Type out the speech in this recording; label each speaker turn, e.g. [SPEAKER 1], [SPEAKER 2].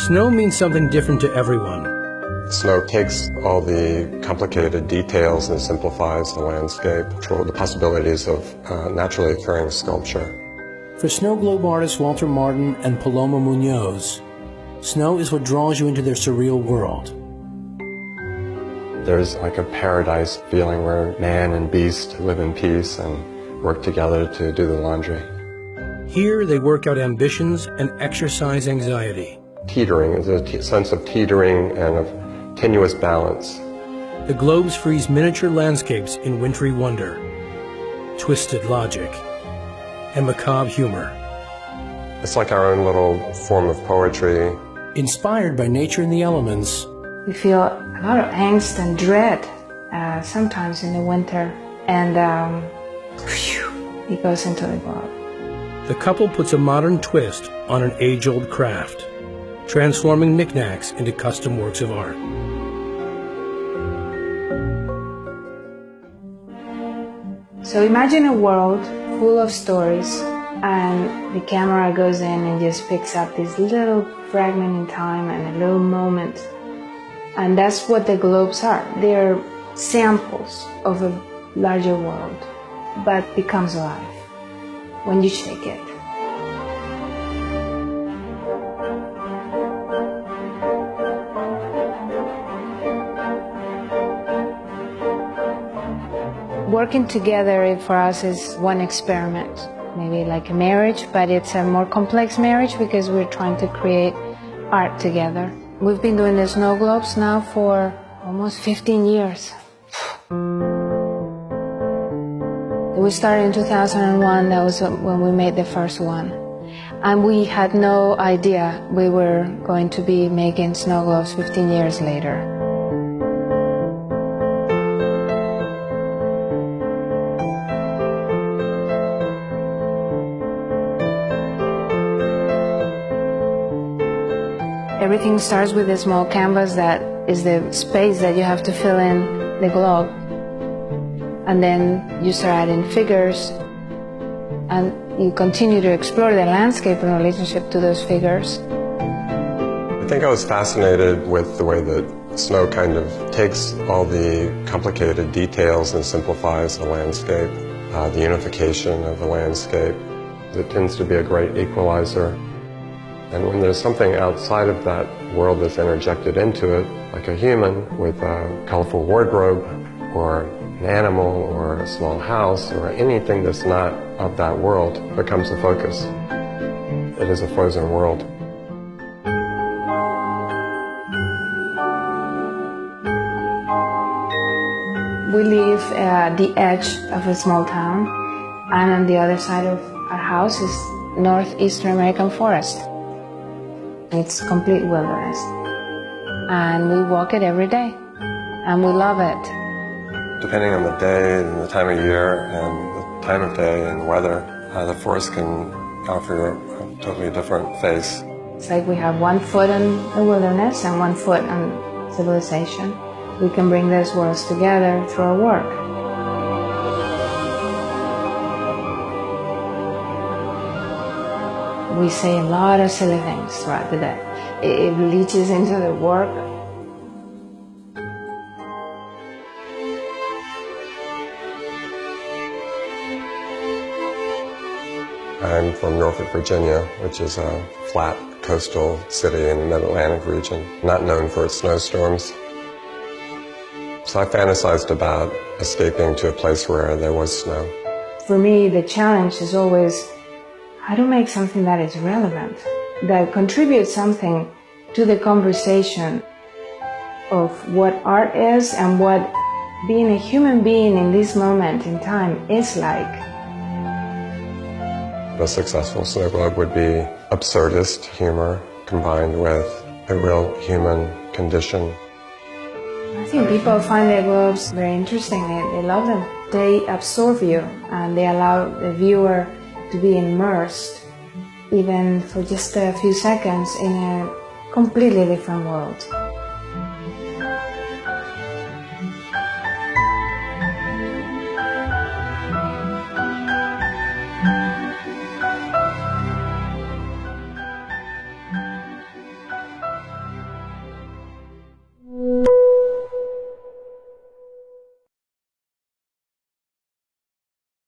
[SPEAKER 1] Snow means something different to everyone.
[SPEAKER 2] Snow takes all the complicated details and simplifies the landscape for the possibilities of naturally occurring sculpture.
[SPEAKER 1] For snow globe artists Walter Martin&Paloma Muñoz, snow is what draws you into their surreal world.
[SPEAKER 2] There's like a paradise feeling where man and beast live in peace and work together to do the laundry.
[SPEAKER 1] Here they work out ambitions and exercise anxiety.
[SPEAKER 2] Teetering is a sense of teetering and of tenuous balance.
[SPEAKER 1] The globes freeze miniature landscapes in wintry wonder, twisted logic, and macabre humor.
[SPEAKER 2] It's like our own little form of poetry.
[SPEAKER 1] Inspired by nature and the elements,
[SPEAKER 3] we feel a lot of angst and dread sometimes in the winter, and it goes into the globe.
[SPEAKER 1] The couple puts a modern twist on an age-old craft, transforming knickknacks into custom works of art.
[SPEAKER 3] So imagine a world full of stories, and the camera goes in and just picks up this little fragment in time and a little moment. And that's what the globes are. They're samples of a larger world, but becomes alive when you shake it. Working together for us is one experiment, maybe like a marriage, but it's a more complex marriage because we're trying to create art together. We've been doing the snow globes now for almost 15 years. We started in 2001, that was when we made the first one. And we had no idea we were going to be making snow globes 15 years later. Everything starts with a small canvas that is the space that you have to fill in the globe. And then you start adding figures, and you continue to explore the landscape in relationship to those figures.
[SPEAKER 2] I think I was fascinated with the way that snow kind of takes all the complicated details and simplifies the landscape, the unification of the landscape. It tends to be a great equalizer. And when there's something outside of that world that's interjected into it, like a human with a colorful wardrobe, or an animal, or a small house, or anything that's not of that world, becomes the focus. It is a frozen world.
[SPEAKER 3] We live at the edge of a small town, and on the other side of our house is northeastern American forest. It's complete wilderness, and we walk it every day, and we love it.
[SPEAKER 2] Depending on the day and the time of year and the time of day and weather, the forest can offer a totally different face.
[SPEAKER 3] It's like we have one foot in the wilderness and one foot on civilization. We can bring those worlds together through our work. We say a lot of silly things throughout the day. It leaches into the work.
[SPEAKER 2] I'm from Norfolk, Virginia, which is a flat coastal city in the Mid-Atlantic region, not known for its snowstorms. So I fantasized about escaping to a place where there was snow.
[SPEAKER 3] For me, the challenge is always how to make something that is relevant, that contributes something to the conversation of what art is and what being a human being in this moment in time is like.
[SPEAKER 2] A successful snow globe would be absurdist humor combined with a real human condition.
[SPEAKER 3] I think people find their globes very interesting. They love them. They absorb you, and they allow the viewer to be immersed, even for just a few seconds, in a completely different world.